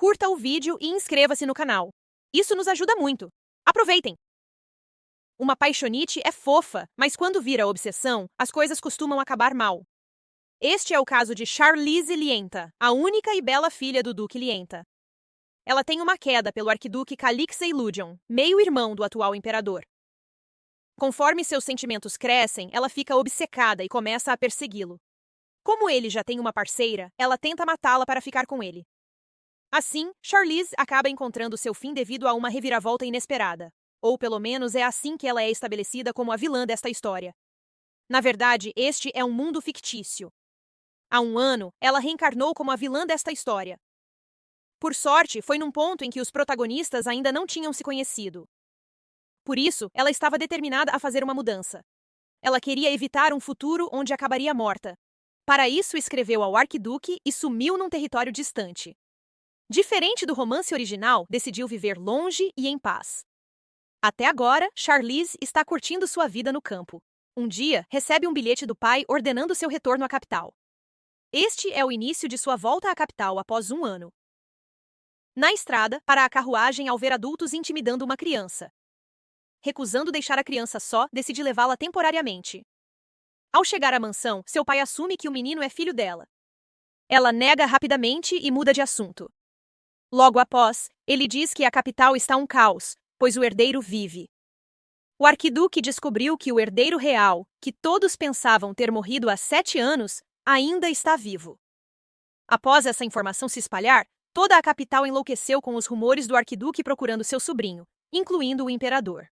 curta o vídeo e inscreva-se no canal. Isso nos ajuda muito. Aproveitem! Uma paixonite é fofa, mas quando vira obsessão, as coisas costumam acabar mal. Este é o caso de Charlize Lienta, a única e bela filha do Duque Lienta. Ela tem uma queda pelo arquiduque Calixei Ludion, meio-irmão do atual imperador. Conforme seus sentimentos crescem, ela fica obcecada e começa a persegui-lo. Como ele já tem uma parceira, ela tenta matá-la para ficar com ele. Assim, Charlize acaba encontrando seu fim devido a uma reviravolta inesperada. Ou pelo menos é assim que ela é estabelecida como a vilã desta história. Na verdade, este é um mundo fictício. Há um ano, ela reencarnou como a vilã desta história. Por sorte, foi num ponto em que os protagonistas ainda não tinham se conhecido. Por isso, ela estava determinada a fazer uma mudança. Ela queria evitar um futuro onde acabaria morta. Para isso, escreveu ao arquiduque e sumiu num território distante. Diferente do romance original, decidiu viver longe e em paz. Até agora, Charlize está curtindo sua vida no campo. Um dia, recebe um bilhete do pai ordenando seu retorno à capital. Este é o início de sua volta à capital após um ano. Na estrada, para a carruagem ao ver adultos intimidando uma criança. Recusando deixar a criança só, decide levá-la temporariamente. Ao chegar à mansão, seu pai assume que o menino é filho dela. Ela nega rapidamente e muda de assunto. Logo após, ele diz que a capital está um caos, pois o herdeiro vive. O arquiduque descobriu que o herdeiro real, que todos pensavam ter morrido há 7 anos, ainda está vivo. Após essa informação se espalhar, toda a capital enlouqueceu com os rumores do arquiduque procurando seu sobrinho, incluindo o imperador.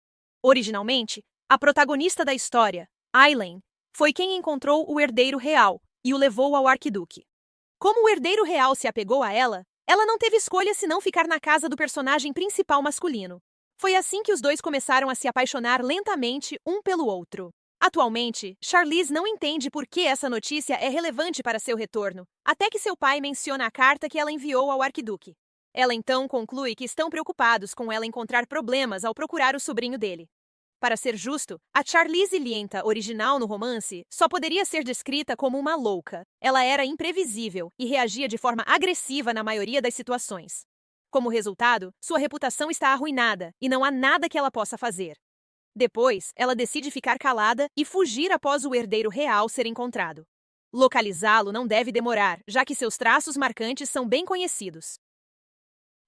Originalmente, a protagonista da história, Aileen, foi quem encontrou o herdeiro real e o levou ao arquiduque. Como o herdeiro real se apegou a ela, ela não teve escolha senão ficar na casa do personagem principal masculino. Foi assim que os dois começaram a se apaixonar lentamente um pelo outro. Atualmente, Charlize não entende por que essa notícia é relevante para seu retorno, até que seu pai menciona a carta que ela enviou ao arquiduque. Ela então conclui que estão preocupados com ela encontrar problemas ao procurar o sobrinho dele. Para ser justo, a Charlize Lienta original no romance só poderia ser descrita como uma louca. Ela era imprevisível e reagia de forma agressiva na maioria das situações. Como resultado, sua reputação está arruinada e não há nada que ela possa fazer. Depois, ela decide ficar calada e fugir após o herdeiro real ser encontrado. Localizá-lo não deve demorar, já que seus traços marcantes são bem conhecidos.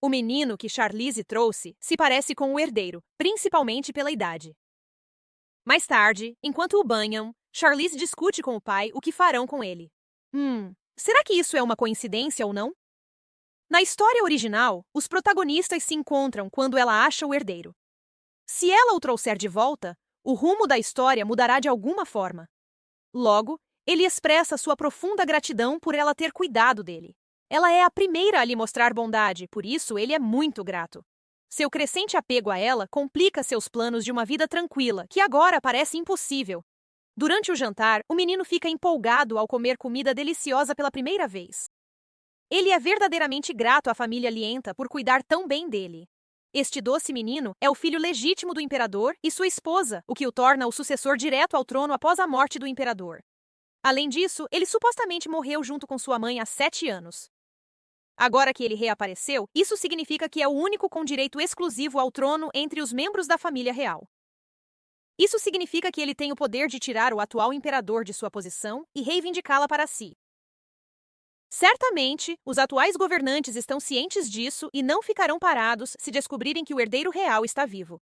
O menino que Charlize trouxe se parece com o herdeiro, principalmente pela idade. Mais tarde, enquanto o banham, Charlize discute com o pai o que farão com ele. Será que isso é uma coincidência ou não? Na história original, os protagonistas se encontram quando ela acha o herdeiro. Se ela o trouxer de volta, o rumo da história mudará de alguma forma. Logo, ele expressa sua profunda gratidão por ela ter cuidado dele. Ela é a primeira a lhe mostrar bondade, por isso ele é muito grato. Seu crescente apego a ela complica seus planos de uma vida tranquila, que agora parece impossível. Durante o jantar, o menino fica empolgado ao comer comida deliciosa pela primeira vez. Ele é verdadeiramente grato à família Lienta por cuidar tão bem dele. Este doce menino é o filho legítimo do imperador e sua esposa, o que o torna o sucessor direto ao trono após a morte do imperador. Além disso, ele supostamente morreu junto com sua mãe há 7 anos. Agora que ele reapareceu, isso significa que é o único com direito exclusivo ao trono entre os membros da família real. Isso significa que ele tem o poder de tirar o atual imperador de sua posição e reivindicá-la para si. Certamente, os atuais governantes estão cientes disso e não ficarão parados se descobrirem que o herdeiro real está vivo.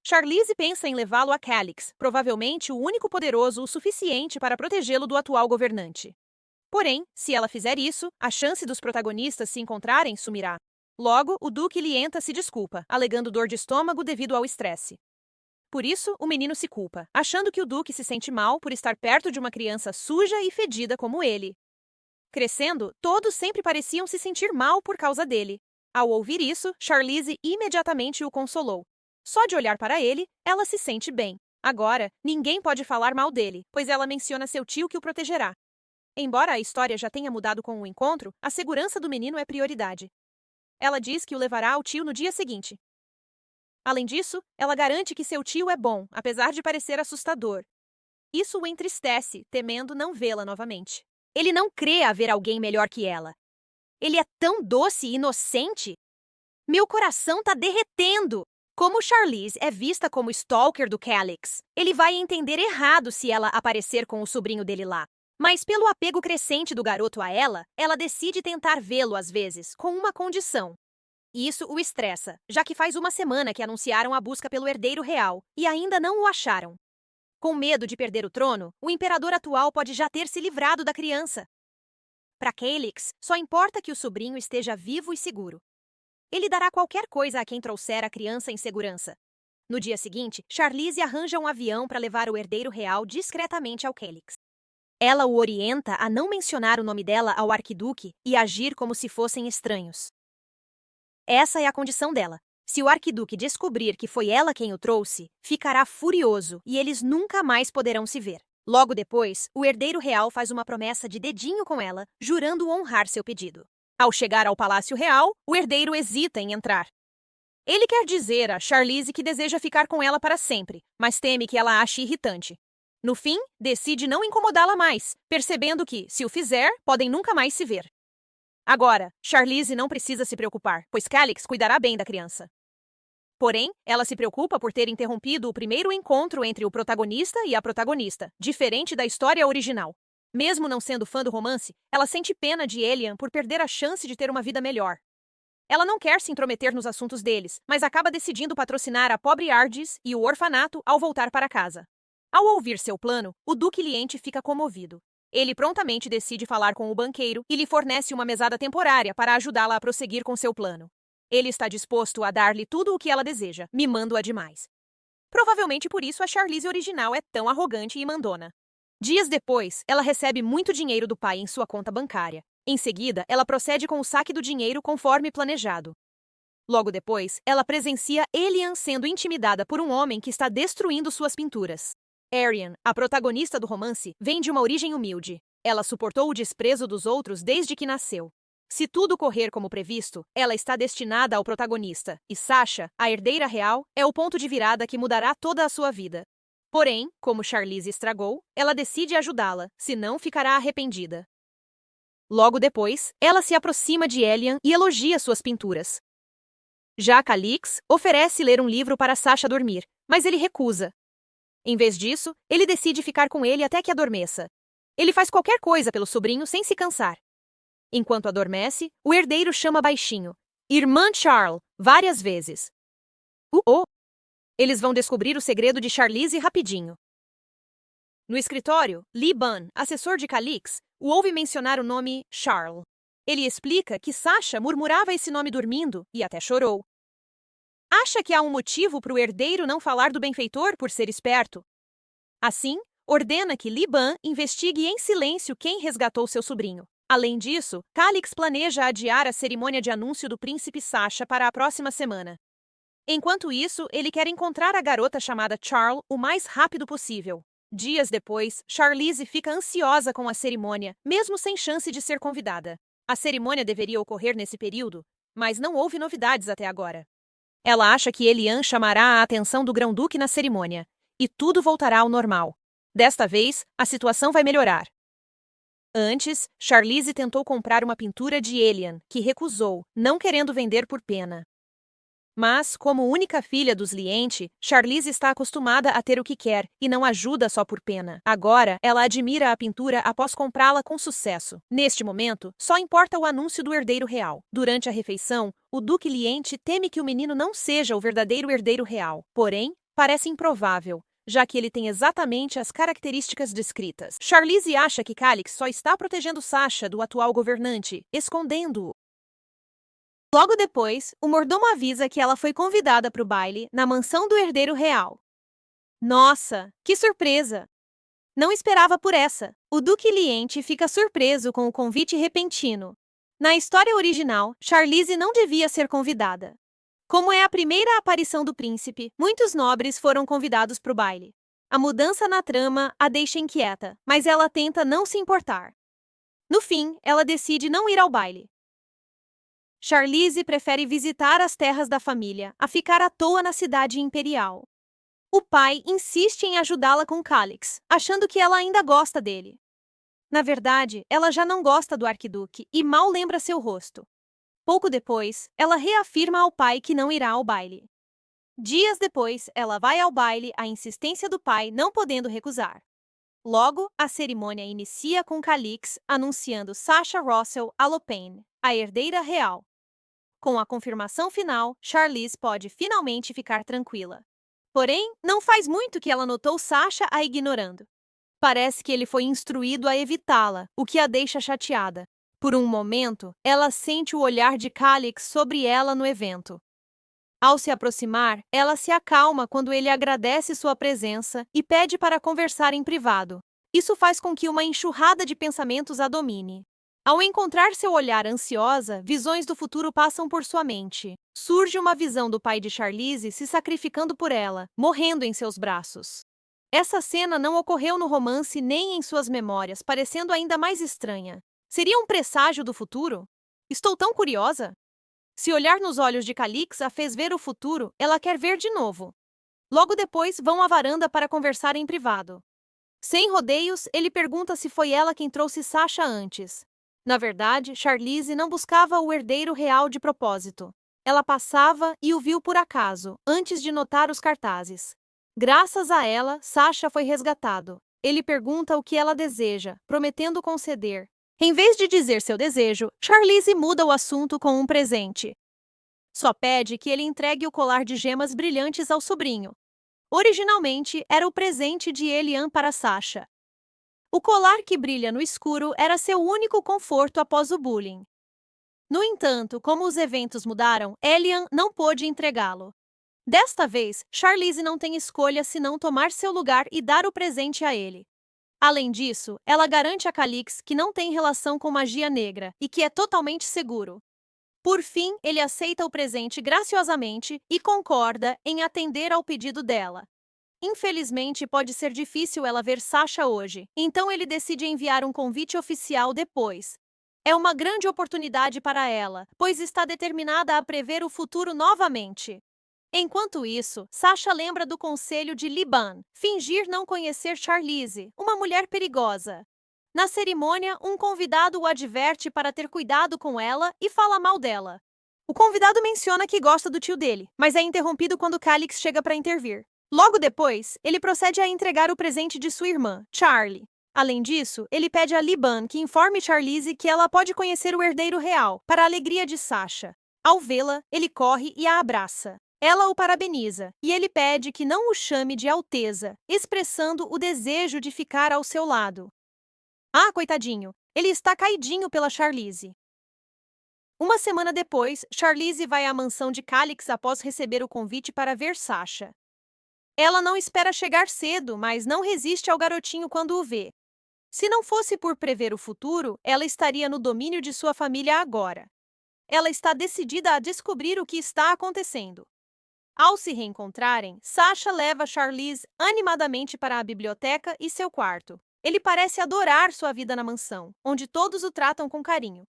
Charlize pensa em levá-lo a Calix, provavelmente o único poderoso o suficiente para protegê-lo do atual governante. Porém, se ela fizer isso, a chance dos protagonistas se encontrarem sumirá. Logo, o Duque Lienta se desculpa, alegando dor de estômago devido ao estresse. Por isso, o menino se culpa, achando que o Duque se sente mal por estar perto de uma criança suja e fedida como ele. Crescendo, todos sempre pareciam se sentir mal por causa dele. Ao ouvir isso, Charlize imediatamente o consolou. Só de olhar para ele, ela se sente bem. Agora, ninguém pode falar mal dele, pois ela menciona seu tio que o protegerá. Embora a história já tenha mudado com o encontro, a segurança do menino é prioridade. Ela diz que o levará ao tio no dia seguinte. Além disso, ela garante que seu tio é bom, apesar de parecer assustador. Isso o entristece, temendo não vê-la novamente. Ele não crê haver alguém melhor que ela. Ele é tão doce e inocente. Meu coração tá derretendo. Como Charlize é vista como stalker do Calix, ele vai entender errado se ela aparecer com o sobrinho dele lá. Mas pelo apego crescente do garoto a ela, ela decide tentar vê-lo às vezes, com uma condição. Isso o estressa, já que faz uma semana que anunciaram a busca pelo herdeiro real e ainda não o acharam. Com medo de perder o trono, o imperador atual pode já ter se livrado da criança. Para Calix, só importa que o sobrinho esteja vivo e seguro. Ele dará qualquer coisa a quem trouxer a criança em segurança. No dia seguinte, Charlize arranja um avião para levar o herdeiro real discretamente ao Calix. Ela o orienta a não mencionar o nome dela ao arquiduque e agir como se fossem estranhos. Essa é a condição dela. Se o arquiduque descobrir que foi ela quem o trouxe, ficará furioso e eles nunca mais poderão se ver. Logo depois, o herdeiro real faz uma promessa de dedinho com ela, jurando honrar seu pedido. Ao chegar ao Palácio Real, o herdeiro hesita em entrar. Ele quer dizer a Charlize que deseja ficar com ela para sempre, mas teme que ela ache irritante. No fim, decide não incomodá-la mais, percebendo que, se o fizer, podem nunca mais se ver. Agora, Charlize não precisa se preocupar, pois Calix cuidará bem da criança. Porém, ela se preocupa por ter interrompido o primeiro encontro entre o protagonista e a protagonista, diferente da história original. Mesmo não sendo fã do romance, ela sente pena de Elian por perder a chance de ter uma vida melhor. Ela não quer se intrometer nos assuntos deles, mas acaba decidindo patrocinar a pobre Ardis e o orfanato ao voltar para casa. Ao ouvir seu plano, o Duque Liente fica comovido. Ele prontamente decide falar com o banqueiro e lhe fornece uma mesada temporária para ajudá-la a prosseguir com seu plano. Ele está disposto a dar-lhe tudo o que ela deseja, mimando-a demais. Provavelmente por isso a Charlize original é tão arrogante e mandona. Dias depois, ela recebe muito dinheiro do pai em sua conta bancária. Em seguida, ela procede com o saque do dinheiro conforme planejado. Logo depois, ela presencia Elian sendo intimidada por um homem que está destruindo suas pinturas. Arian, a protagonista do romance, vem de uma origem humilde. Ela suportou o desprezo dos outros desde que nasceu. Se tudo correr como previsto, ela está destinada ao protagonista, e Sasha, a herdeira real, é o ponto de virada que mudará toda a sua vida. Porém, como Charlize estragou, ela decide ajudá-la, senão ficará arrependida. Logo depois, ela se aproxima de Elian e elogia suas pinturas. Já Calix oferece ler um livro para Sasha dormir, mas ele recusa. Em vez disso, ele decide ficar com ele até que adormeça. Ele faz qualquer coisa pelo sobrinho sem se cansar. Enquanto adormece, o herdeiro chama baixinho, Irmã Charles, várias vezes. Eles vão descobrir o segredo de Charlize rapidinho. No escritório, Li Ban, assessor de Calix, o ouve mencionar o nome Charles. Ele explica que Sasha murmurava esse nome dormindo e até chorou. Acha que há um motivo para o herdeiro não falar do benfeitor por ser esperto. Assim, ordena que Li Ban investigue em silêncio quem resgatou seu sobrinho. Além disso, Calix planeja adiar a cerimônia de anúncio do príncipe Sasha para a próxima semana. Enquanto isso, ele quer encontrar a garota chamada Charles o mais rápido possível. Dias depois, Charlize fica ansiosa com a cerimônia, mesmo sem chance de ser convidada. A cerimônia deveria ocorrer nesse período, mas não houve novidades até agora. Ela acha que Elian chamará a atenção do Grão-Duque na cerimônia, e tudo voltará ao normal. Desta vez, a situação vai melhorar. Antes, Charlize tentou comprar uma pintura de Elian, que recusou, não querendo vender por pena. Mas, como única filha dos Liente, Charlize está acostumada a ter o que quer e não ajuda só por pena. Agora, ela admira a pintura após comprá-la com sucesso. Neste momento, só importa o anúncio do herdeiro real. Durante a refeição, o Duque Liente teme que o menino não seja o verdadeiro herdeiro real. Porém, parece improvável, já que ele tem exatamente as características descritas. Charlize acha que Calix só está protegendo Sasha do atual governante, escondendo-o. Logo depois, o mordomo avisa que ela foi convidada para o baile na mansão do herdeiro real. Nossa, que surpresa! Não esperava por essa. O Duque Liente fica surpreso com o convite repentino. Na história original, Charlize não devia ser convidada. Como é a primeira aparição do príncipe, muitos nobres foram convidados para o baile. A mudança na trama a deixa inquieta, mas ela tenta não se importar. No fim, ela decide não ir ao baile. Charlize prefere visitar as terras da família a ficar à toa na cidade imperial. O pai insiste em ajudá-la com Calix, achando que ela ainda gosta dele. Na verdade, ela já não gosta do arquiduque e mal lembra seu rosto. Pouco depois, ela reafirma ao pai que não irá ao baile. Dias depois, ela vai ao baile à insistência do pai, não podendo recusar. Logo, a cerimônia inicia com Calix anunciando Sasha Russell Alopane, a herdeira real. Com a confirmação final, Charlize pode finalmente ficar tranquila. Porém, não faz muito que ela notou Sasha a ignorando. Parece que ele foi instruído a evitá-la, o que a deixa chateada. Por um momento, ela sente o olhar de Calix sobre ela no evento. Ao se aproximar, ela se acalma quando ele agradece sua presença e pede para conversar em privado. Isso faz com que uma enxurrada de pensamentos a domine. Ao encontrar seu olhar ansiosa, visões do futuro passam por sua mente. Surge uma visão do pai de Charlize se sacrificando por ela, morrendo em seus braços. Essa cena não ocorreu no romance nem em suas memórias, parecendo ainda mais estranha. Seria um presságio do futuro? Estou tão curiosa! Se olhar nos olhos de Calix a fez ver o futuro, ela quer ver de novo. Logo depois, vão à varanda para conversar em privado. Sem rodeios, ele pergunta se foi ela quem trouxe Sasha antes. Na verdade, Charlize não buscava o herdeiro real de propósito. Ela passava e o viu por acaso, antes de notar os cartazes. Graças a ela, Sasha foi resgatado. Ele pergunta o que ela deseja, prometendo conceder. Em vez de dizer seu desejo, Charlize muda o assunto com um presente. Só pede que ele entregue o colar de gemas brilhantes ao sobrinho. Originalmente, era o presente de Elian para Sasha. O colar que brilha no escuro era seu único conforto após o bullying. No entanto, como os eventos mudaram, Elian não pôde entregá-lo. Desta vez, Charlize não tem escolha senão tomar seu lugar e dar o presente a ele. Além disso, ela garante a Calix que não tem relação com magia negra e que é totalmente seguro. Por fim, ele aceita o presente graciosamente e concorda em atender ao pedido dela. Infelizmente, pode ser difícil ela ver Sasha hoje, então ele decide enviar um convite oficial depois. É uma grande oportunidade para ela, pois está determinada a prever o futuro novamente. Enquanto isso, Sasha lembra do conselho de Liban, fingir não conhecer Charlize, uma mulher perigosa. Na cerimônia, um convidado o adverte para ter cuidado com ela e fala mal dela. O convidado menciona que gosta do tio dele, mas é interrompido quando Calix chega para intervir. Logo depois, ele procede a entregar o presente de sua irmã, Charlie. Além disso, ele pede a Liban que informe Charlize que ela pode conhecer o herdeiro real, para a alegria de Sasha. Ao vê-la, ele corre e a abraça. Ela o parabeniza, e ele pede que não o chame de Alteza, expressando o desejo de ficar ao seu lado. Ah, coitadinho, ele está caidinho pela Charlize. Uma semana depois, Charlize vai à mansão de Calix após receber o convite para ver Sasha. Ela não espera chegar cedo, mas não resiste ao garotinho quando o vê. Se não fosse por prever o futuro, ela estaria no domínio de sua família agora. Ela está decidida a descobrir o que está acontecendo. Ao se reencontrarem, Sasha leva Charlize animadamente para a biblioteca e seu quarto. Ele parece adorar sua vida na mansão, onde todos o tratam com carinho.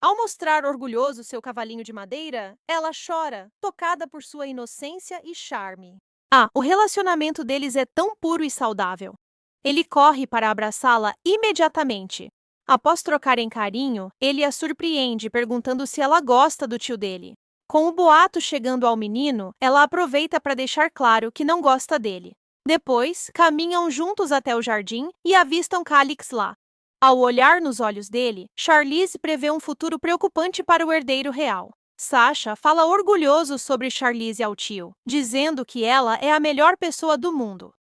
Ao mostrar orgulhoso seu cavalinho de madeira, ela chora, tocada por sua inocência e charme. O relacionamento deles é tão puro e saudável. Ele corre para abraçá-la imediatamente. Após trocarem carinho, ele a surpreende perguntando se ela gosta do tio dele. Com o boato chegando ao menino, ela aproveita para deixar claro que não gosta dele. Depois, caminham juntos até o jardim e avistam Calix lá. Ao olhar nos olhos dele, Charlize prevê um futuro preocupante para o herdeiro real. Sasha fala orgulhoso sobre Charlize ao tio, dizendo que ela é a melhor pessoa do mundo.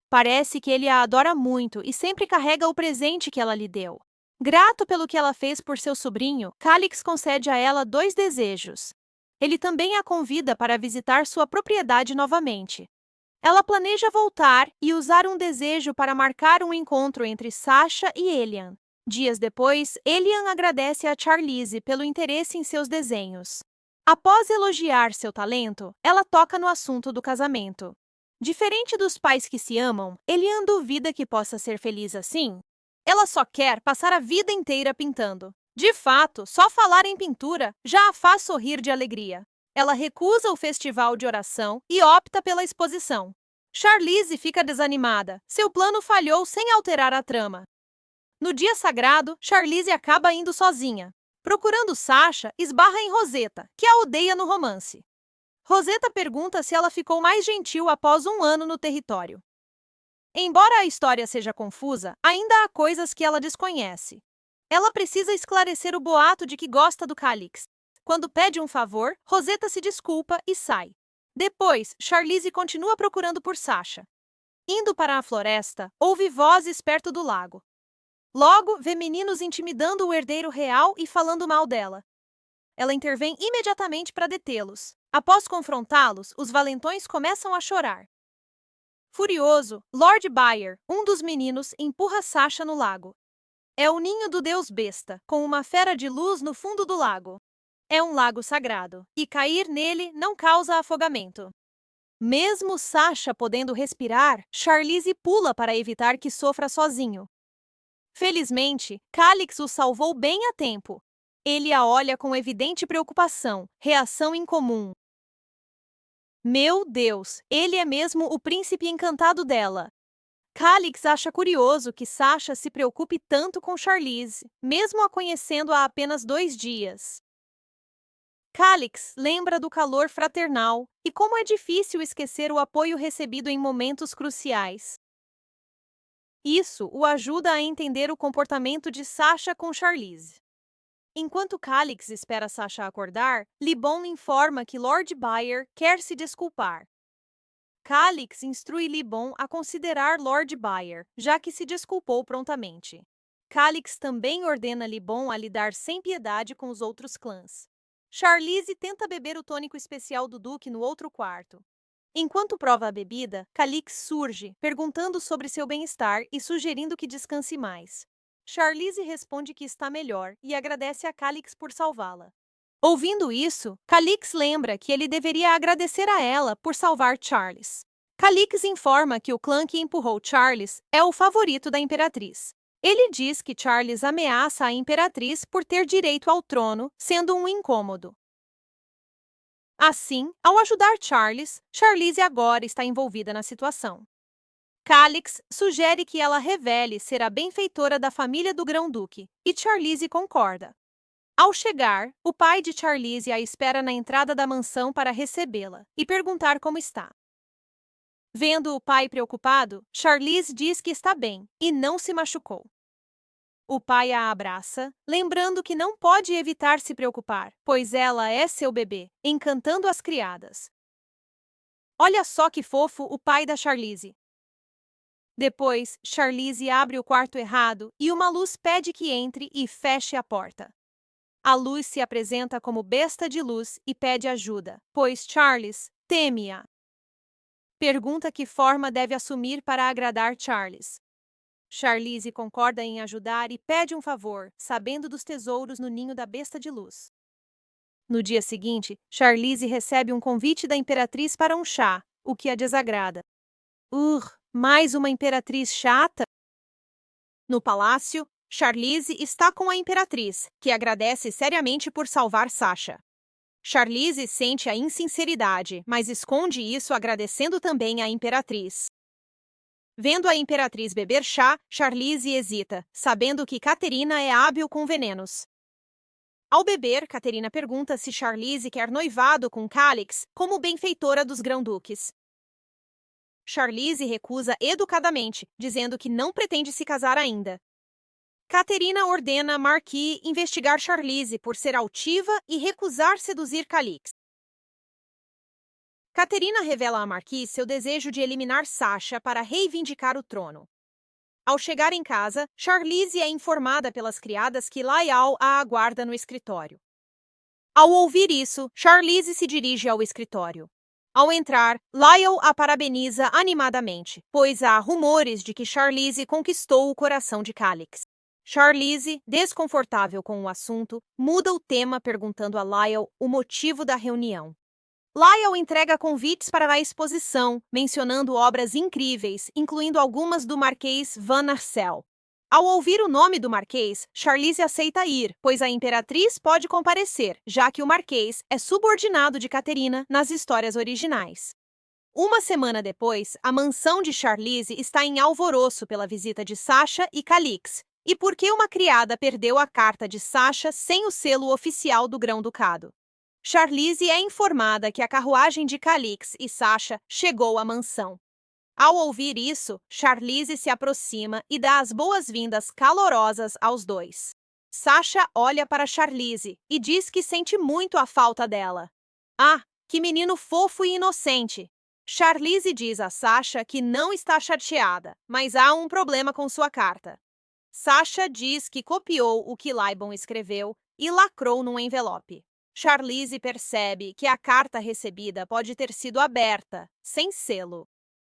Parece que ele a adora muito e sempre carrega o presente que ela lhe deu. Grato pelo que ela fez por seu sobrinho, Calix concede a ela 2 desejos. Ele também a convida para visitar sua propriedade novamente. Ela planeja voltar e usar um desejo para marcar um encontro entre Sasha e Elian. Dias depois, Elian agradece a Charlize pelo interesse em seus desenhos. Após elogiar seu talento, ela toca no assunto do casamento. Diferente dos pais que se amam, Elian duvida que possa ser feliz assim. Ela só quer passar a vida inteira pintando. De fato, só falar em pintura já a faz sorrir de alegria. Ela recusa o festival de oração e opta pela exposição. Charlize fica desanimada. Seu plano falhou sem alterar a trama. No dia sagrado, Charlize acaba indo sozinha. Procurando Sasha, esbarra em Rosetta, que a odeia no romance. Rosetta pergunta se ela ficou mais gentil após um ano no território. Embora a história seja confusa, ainda há coisas que ela desconhece. Ela precisa esclarecer o boato de que gosta do Calix. Quando pede um favor, Rosetta se desculpa e sai. Depois, Charlize continua procurando por Sasha. Indo para a floresta, ouve vozes perto do lago. Logo, vê meninos intimidando o herdeiro real e falando mal dela. Ela intervém imediatamente para detê-los. Após confrontá-los, os valentões começam a chorar. Furioso, Lord Byron, um dos meninos, empurra Sasha no lago. É o ninho do deus besta, com uma fera de luz no fundo do lago. É um lago sagrado, e cair nele não causa afogamento. Mesmo Sasha podendo respirar, Charlize pula para evitar que sofra sozinho. Felizmente, Calix o salvou bem a tempo. Ele a olha com evidente preocupação, reação incomum. Meu Deus, ele é mesmo o príncipe encantado dela. Calix acha curioso que Sasha se preocupe tanto com Charlize, mesmo a conhecendo há apenas 2 dias. Calix lembra do calor fraternal e como é difícil esquecer o apoio recebido em momentos cruciais. Isso o ajuda a entender o comportamento de Sasha com Charlize. Enquanto Calix espera Sasha acordar, Libon informa que Lord Byron quer se desculpar. Calix instrui Libon a considerar Lord Byron, já que se desculpou prontamente. Calix também ordena Libon a lidar sem piedade com os outros clãs. Charlize tenta beber o tônico especial do Duque no outro quarto. Enquanto prova a bebida, Calix surge, perguntando sobre seu bem-estar e sugerindo que descanse mais. Charlize responde que está melhor e agradece a Calix por salvá-la. Ouvindo isso, Calix lembra que ele deveria agradecer a ela por salvar Charles. Calix informa que o clã que empurrou Charles é o favorito da Imperatriz. Ele diz que Charles ameaça a Imperatriz por ter direito ao trono, sendo um incômodo. Assim, ao ajudar Charles, Charlize agora está envolvida na situação. Calix sugere que ela revele ser a benfeitora da família do Grão-Duque, e Charlize concorda. Ao chegar, o pai de Charlize a espera na entrada da mansão para recebê-la e perguntar como está. Vendo o pai preocupado, Charlize diz que está bem e não se machucou. O pai a abraça, lembrando que não pode evitar se preocupar, pois ela é seu bebê, encantando as criadas. Olha só que fofo o pai da Charlize. Depois, Charlize abre o quarto errado e uma luz pede que entre e feche a porta. A luz se apresenta como besta de luz e pede ajuda, pois Charles teme-a. Pergunta que forma deve assumir para agradar Charles. Charlize concorda em ajudar e pede um favor, sabendo dos tesouros no ninho da besta de luz. No dia seguinte, Charlize recebe um convite da Imperatriz para um chá, o que a desagrada. Mais uma Imperatriz chata? No palácio, Charlize está com a Imperatriz, que agradece seriamente por salvar Sasha. Charlize sente a insinceridade, mas esconde isso agradecendo também à Imperatriz. Vendo a Imperatriz beber chá, Charlize hesita, sabendo que Caterina é hábil com venenos. Ao beber, Caterina pergunta se Charlize quer noivado com Calix como benfeitora dos Grão-Duques. Charlize recusa educadamente, dizendo que não pretende se casar ainda. Caterina ordena Marquis investigar Charlize por ser altiva e recusar seduzir Calix. Caterina revela a Marquis seu desejo de eliminar Sasha para reivindicar o trono. Ao chegar em casa, Charlize é informada pelas criadas que Lyall a aguarda no escritório. Ao ouvir isso, Charlize se dirige ao escritório. Ao entrar, Lyall a parabeniza animadamente, pois há rumores de que Charlize conquistou o coração de Calix. Charlize, desconfortável com o assunto, muda o tema perguntando a Lyall o motivo da reunião. Lyall entrega convites para a exposição, mencionando obras incríveis, incluindo algumas do Marquês Van Arsel. Ao ouvir o nome do Marquês, Charlize aceita ir, pois a Imperatriz pode comparecer, já que o Marquês é subordinado de Caterina nas histórias originais. Uma semana depois, a mansão de Charlize está em alvoroço pela visita de Sasha e Calix, E por que uma criada perdeu a carta de Sasha sem o selo oficial do Grão-Ducado? Charlize é informada que a carruagem de Calix e Sasha chegou à mansão. Ao ouvir isso, Charlize se aproxima e dá as boas-vindas calorosas aos dois. Sasha olha para Charlize e diz que sente muito a falta dela. Ah, que menino fofo e inocente! Charlize diz a Sasha que não está chateada, mas há um problema com sua carta. Sasha diz que copiou o que Laibon escreveu e lacrou num envelope. Charlize percebe que a carta recebida pode ter sido aberta, sem selo.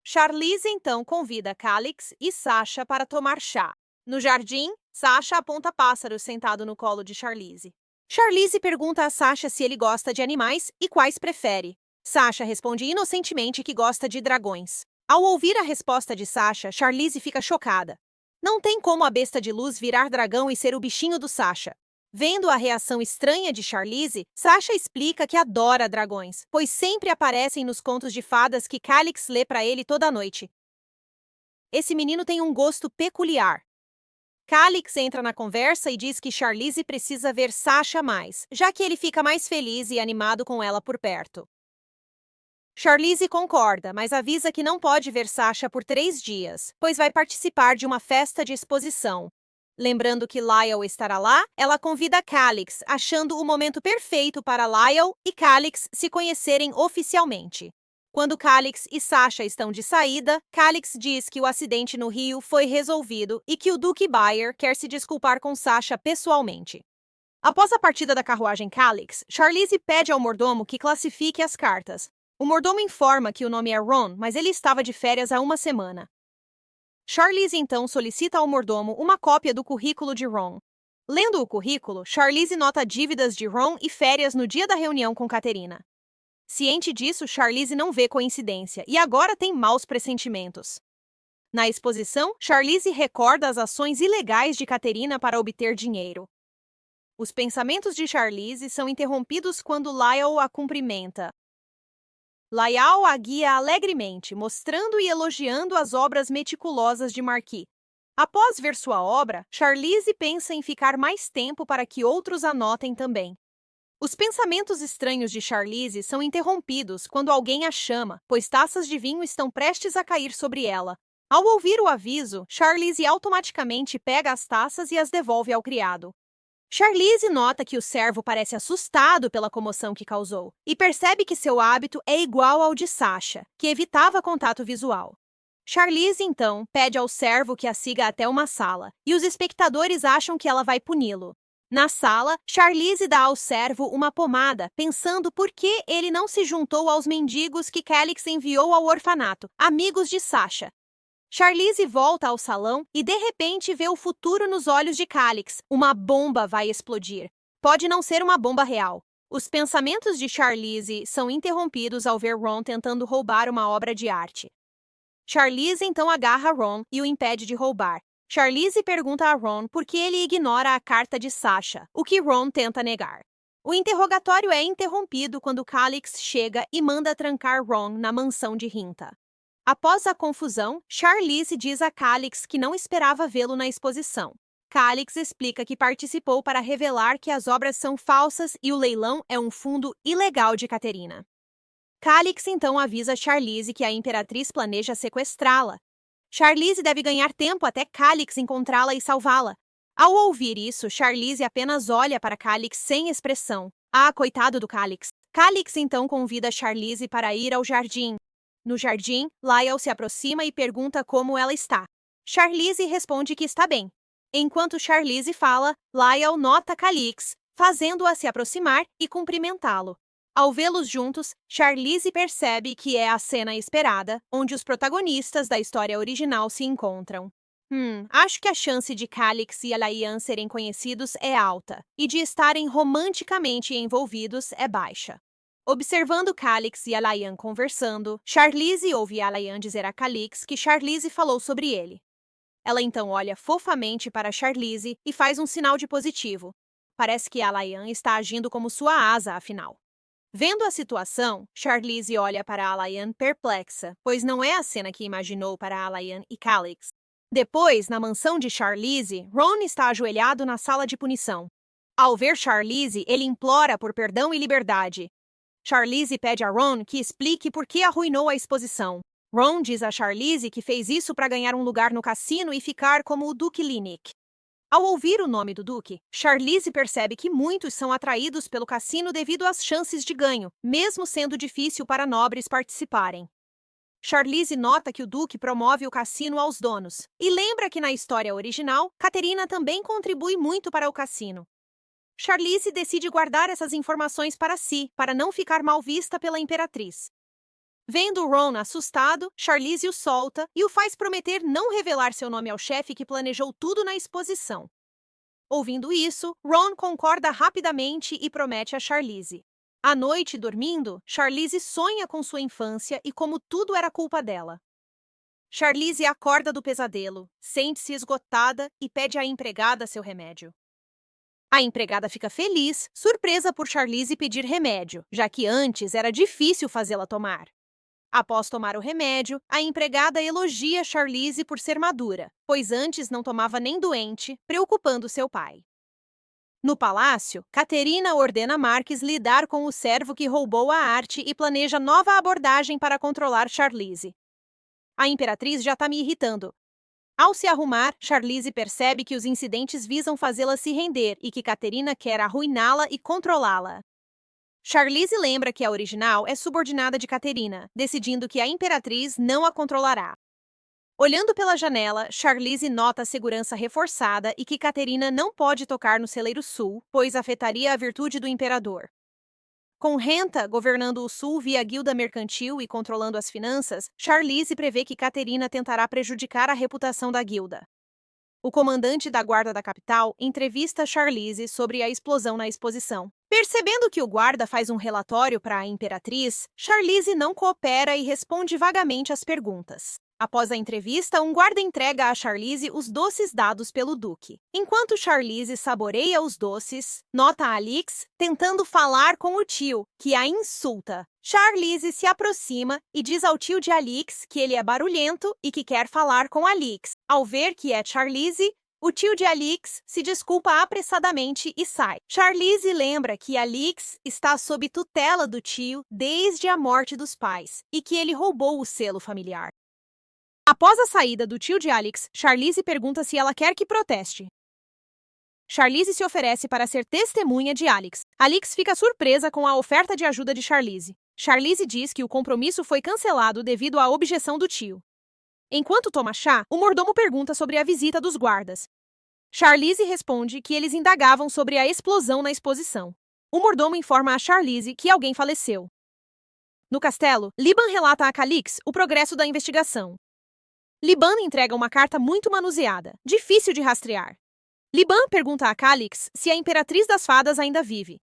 Charlize então convida Calix e Sasha para tomar chá. No jardim, Sasha aponta pássaro sentado no colo de Charlize. Charlize pergunta a Sasha se ele gosta de animais e quais prefere. Sasha responde inocentemente que gosta de dragões. Ao ouvir a resposta de Sasha, Charlize fica chocada. Não tem como a besta de luz virar dragão e ser o bichinho do Sasha. Vendo a reação estranha de Charlize, Sasha explica que adora dragões, pois sempre aparecem nos contos de fadas que Calix lê para ele toda noite. Esse menino tem um gosto peculiar. Calix entra na conversa e diz que Charlize precisa ver Sasha mais, já que ele fica mais feliz e animado com ela por perto. Charlize concorda, mas avisa que não pode ver Sasha por 3 dias, pois vai participar de uma festa de exposição. Lembrando que Lyle estará lá, ela convida Calix, achando o momento perfeito para Lyle e Calix se conhecerem oficialmente. Quando Calix e Sasha estão de saída, Calix diz que o acidente no rio foi resolvido e que o Duque Bayer quer se desculpar com Sasha pessoalmente. Após a partida da carruagem Calix, Charlize pede ao mordomo que classifique as cartas. O mordomo informa que o nome é Ron, mas ele estava de férias há uma semana. Charlize então solicita ao mordomo uma cópia do currículo de Ron. Lendo o currículo, Charlize nota dívidas de Ron e férias no dia da reunião com Caterina. Ciente disso, Charlize não vê coincidência e agora tem maus pressentimentos. Na exposição, Charlize recorda as ações ilegais de Caterina para obter dinheiro. Os pensamentos de Charlize são interrompidos quando Lyle a cumprimenta. Lyle a guia alegremente, mostrando e elogiando as obras meticulosas de Marquis. Após ver sua obra, Charlize pensa em ficar mais tempo para que outros anotem também. Os pensamentos estranhos de Charlize são interrompidos quando alguém a chama, pois taças de vinho estão prestes a cair sobre ela. Ao ouvir o aviso, Charlize automaticamente pega as taças e as devolve ao criado. Charlize nota que o servo parece assustado pela comoção que causou e percebe que seu hábito é igual ao de Sasha, que evitava contato visual. Charlize, então, pede ao servo que a siga até uma sala, e os espectadores acham que ela vai puni-lo. Na sala, Charlize dá ao servo uma pomada, pensando por que ele não se juntou aos mendigos que Calix enviou ao orfanato, amigos de Sasha. Charlize volta ao salão e de repente vê o futuro nos olhos de Calix. Uma bomba vai explodir. Pode não ser uma bomba real. Os pensamentos de Charlize são interrompidos ao ver Ron tentando roubar uma obra de arte. Charlize então agarra Ron e o impede de roubar. Charlize pergunta a Ron por que ele ignora a carta de Sasha, o que Ron tenta negar. O interrogatório é interrompido quando Calix chega e manda trancar Ron na mansão de Rinta. Após a confusão, Charlize diz a Calix que não esperava vê-lo na exposição. Calix explica que participou para revelar que as obras são falsas e o leilão é um fundo ilegal de Caterina. Calix então avisa Charlize que a imperatriz planeja sequestrá-la. Charlize deve ganhar tempo até Calix encontrá-la e salvá-la. Ao ouvir isso, Charlize apenas olha para Calix sem expressão. Ah, coitado do Calix. Calix então convida Charlize para ir ao jardim. No jardim, Lyle se aproxima e pergunta como ela está. Charlize responde que está bem. Enquanto Charlize fala, Lyle nota Calix, fazendo-a se aproximar e cumprimentá-lo. Ao vê-los juntos, Charlize percebe que é a cena esperada, onde os protagonistas da história original se encontram. Acho que a chance de Calix e Alayan serem conhecidos é alta, e de estarem romanticamente envolvidos é baixa. Observando Calix e Alayan conversando, Charlize ouve Alayan dizer a Calix que Charlize falou sobre ele. Ela então olha fofamente para Charlize e faz um sinal de positivo. Parece que Alayan está agindo como sua asa, afinal. Vendo a situação, Charlize olha para Alayan perplexa, pois não é a cena que imaginou para Alayan e Calix. Depois, na mansão de Charlize, Ron está ajoelhado na sala de punição. Ao ver Charlize, ele implora por perdão e liberdade. Charlize pede a Ron que explique por que arruinou a exposição. Ron diz a Charlize que fez isso para ganhar um lugar no cassino e ficar como o Duque Linnick. Ao ouvir o nome do Duque, Charlize percebe que muitos são atraídos pelo cassino devido às chances de ganho, mesmo sendo difícil para nobres participarem. Charlize nota que o Duque promove o cassino aos donos, e lembra que na história original, Caterina também contribui muito para o cassino. Charlize decide guardar essas informações para si, para não ficar mal vista pela imperatriz. Vendo Ron assustado, Charlize o solta e o faz prometer não revelar seu nome ao chefe que planejou tudo na exposição. Ouvindo isso, Ron concorda rapidamente e promete a Charlize. À noite, dormindo, Charlize sonha com sua infância e como tudo era culpa dela. Charlize acorda do pesadelo, sente-se esgotada e pede à empregada seu remédio. A empregada fica feliz, surpresa por Charlize pedir remédio, já que antes era difícil fazê-la tomar. Após tomar o remédio, a empregada elogia Charlize por ser madura, pois antes não tomava nem doente, preocupando seu pai. No palácio, Caterina ordena Marques lidar com o servo que roubou a arte e planeja nova abordagem para controlar Charlize. A imperatriz já está me irritando. Ao se arrumar, Charlize percebe que os incidentes visam fazê-la se render e que Caterina quer arruiná-la e controlá-la. Charlize lembra que a original é subordinada de Caterina, decidindo que a imperatriz não a controlará. Olhando pela janela, Charlize nota a segurança reforçada e que Caterina não pode tocar no celeiro sul, pois afetaria a virtude do imperador. Com Renta governando o sul via guilda mercantil e controlando as finanças, Charlize prevê que Caterina tentará prejudicar a reputação da guilda. O comandante da guarda da capital entrevista Charlize sobre a explosão na exposição. Percebendo que o guarda faz um relatório para a imperatriz, Charlize não coopera e responde vagamente às perguntas. Após a entrevista, um guarda entrega a Charlize os doces dados pelo duque. Enquanto Charlize saboreia os doces, nota Alix tentando falar com o tio, que a insulta. Charlize se aproxima e diz ao tio de Alix que ele é barulhento e que quer falar com Alix. Ao ver que é Charlize, o tio de Alix se desculpa apressadamente e sai. Charlize lembra que Alix está sob tutela do tio desde a morte dos pais e que ele roubou o selo familiar. Após a saída do tio de Alix, Charlize pergunta se ela quer que proteste. Charlize se oferece para ser testemunha de Alix. Alix fica surpresa com a oferta de ajuda de Charlize. Charlize diz que o compromisso foi cancelado devido à objeção do tio. Enquanto toma chá, o mordomo pergunta sobre a visita dos guardas. Charlize responde que eles indagavam sobre a explosão na exposição. O mordomo informa a Charlize que alguém faleceu. No castelo, Liban relata a Calix o progresso da investigação. Liban entrega uma carta muito manuseada, difícil de rastrear. Liban pergunta a Calix se a Imperatriz das Fadas ainda vive.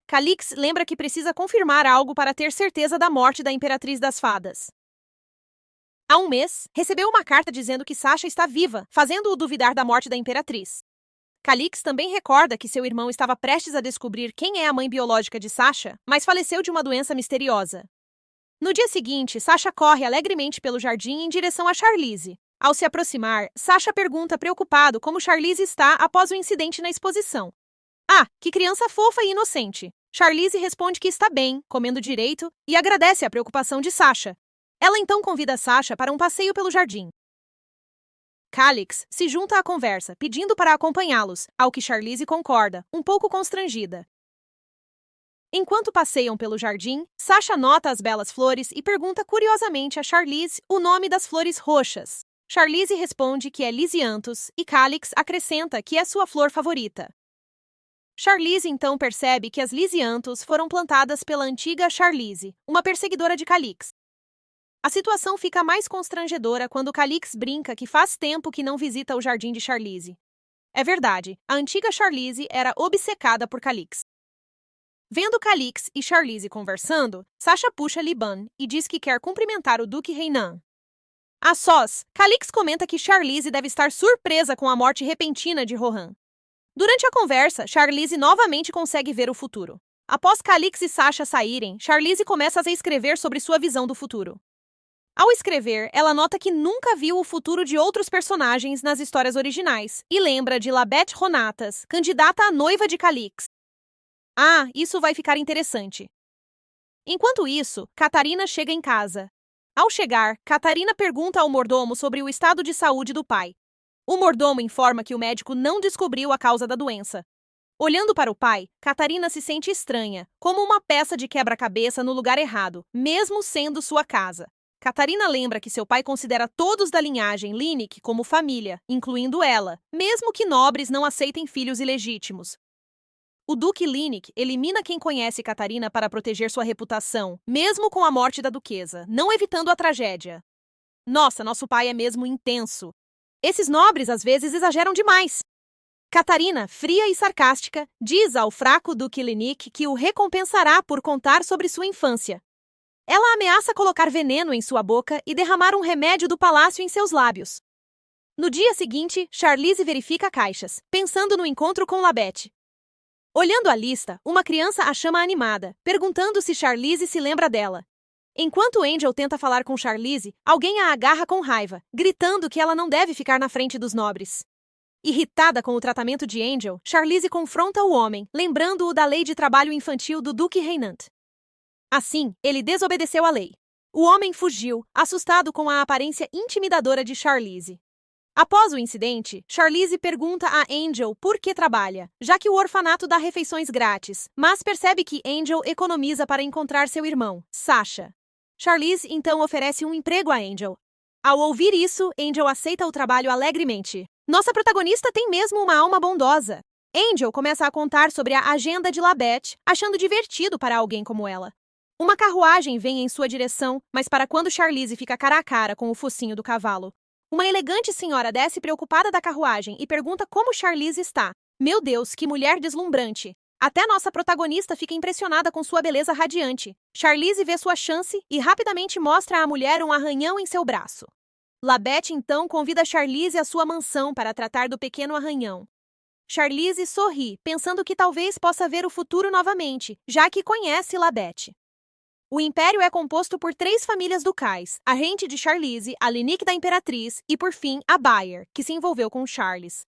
Calix lembra que precisa confirmar algo para ter certeza da morte da Imperatriz das Fadas. Há um mês, recebeu uma carta dizendo que Sasha está viva, fazendo-o duvidar da morte da Imperatriz. Calix também recorda que seu irmão estava prestes a descobrir quem é a mãe biológica de Sasha, mas faleceu de uma doença misteriosa. No dia seguinte, Sasha corre alegremente pelo jardim em direção a Charlize. Ao se aproximar, Sasha pergunta preocupado como Charlize está após o incidente na exposição. Ah, que criança fofa e inocente! Charlize responde que está bem, comendo direito, e agradece a preocupação de Sasha. Ela então convida Sasha para um passeio pelo jardim. Calix se junta à conversa, pedindo para acompanhá-los, ao que Charlize concorda, um pouco constrangida. Enquanto passeiam pelo jardim, Sasha nota as belas flores e pergunta curiosamente a Charlize o nome das flores roxas. Charlize responde que é Lisianthus e Calix acrescenta que é sua flor favorita. Charlize então percebe que as Lisianthus foram plantadas pela antiga Charlize, uma perseguidora de Calix. A situação fica mais constrangedora quando Calix brinca que faz tempo que não visita o jardim de Charlize. É verdade, a antiga Charlize era obcecada por Calix. Vendo Calix e Charlize conversando, Sasha puxa Liban e diz que quer cumprimentar o Duque Reinan. A sós, Calix comenta que Charlize deve estar surpresa com a morte repentina de Rohan. Durante a conversa, Charlize novamente consegue ver o futuro. Após Calix e Sasha saírem, Charlize começa a escrever sobre sua visão do futuro. Ao escrever, ela nota que nunca viu o futuro de outros personagens nas histórias originais e lembra de Labete Ronatas, candidata à noiva de Calix. Ah, isso vai ficar interessante. Enquanto isso, Catarina chega em casa. Ao chegar, Catarina pergunta ao mordomo sobre o estado de saúde do pai. O mordomo informa que o médico não descobriu a causa da doença. Olhando para o pai, Catarina se sente estranha, como uma peça de quebra-cabeça no lugar errado, mesmo sendo sua casa. Catarina lembra que seu pai considera todos da linhagem Lineik como família, incluindo ela, mesmo que nobres não aceitem filhos ilegítimos. O Duque Lineik elimina quem conhece Catarina para proteger sua reputação, mesmo com a morte da duquesa, não evitando a tragédia. Nossa, nosso pai é mesmo intenso. Esses nobres às vezes exageram demais. Catarina, fria e sarcástica, diz ao fraco Duque Lineik que o recompensará por contar sobre sua infância. Ela ameaça colocar veneno em sua boca e derramar um remédio do palácio em seus lábios. No dia seguinte, Charlize verifica caixas, pensando no encontro com Labete. Olhando a lista, uma criança a chama animada, perguntando se Charlize se lembra dela. Enquanto Angel tenta falar com Charlize, alguém a agarra com raiva, gritando que ela não deve ficar na frente dos nobres. Irritada com o tratamento de Angel, Charlize confronta o homem, lembrando-o da lei de trabalho infantil do Duque Reinant. Assim, ele desobedeceu à lei. O homem fugiu, assustado com a aparência intimidadora de Charlize. Após o incidente, Charlize pergunta a Angel por que trabalha, já que o orfanato dá refeições grátis, mas percebe que Angel economiza para encontrar seu irmão, Sasha. Charlize então oferece um emprego a Angel. Ao ouvir isso, Angel aceita o trabalho alegremente. Nossa protagonista tem mesmo uma alma bondosa. Angel começa a contar sobre a agenda de Labete, achando divertido para alguém como ela. Uma carruagem vem em sua direção, mas para quando Charlize fica cara a cara com o focinho do cavalo. Uma elegante senhora desce preocupada da carruagem e pergunta como Charlize está. Meu Deus, que mulher deslumbrante! Até nossa protagonista fica impressionada com sua beleza radiante. Charlize vê sua chance e rapidamente mostra à mulher um arranhão em seu braço. Labete então convida Charlize à sua mansão para tratar do pequeno arranhão. Charlize sorri, pensando que talvez possa ver o futuro novamente, já que conhece Labete. O Império é composto por 3 famílias ducais, a rente de Charlize, a Lineik da Imperatriz e, por fim, a Bayer, que se envolveu com Charles.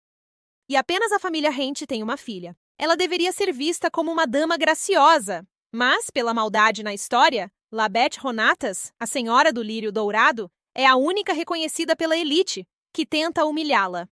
E apenas a família rente tem uma filha. Ela deveria ser vista como uma dama graciosa, mas, pela maldade na história, Labete Ronatas, a senhora do lírio dourado, é a única reconhecida pela elite, que tenta humilhá-la.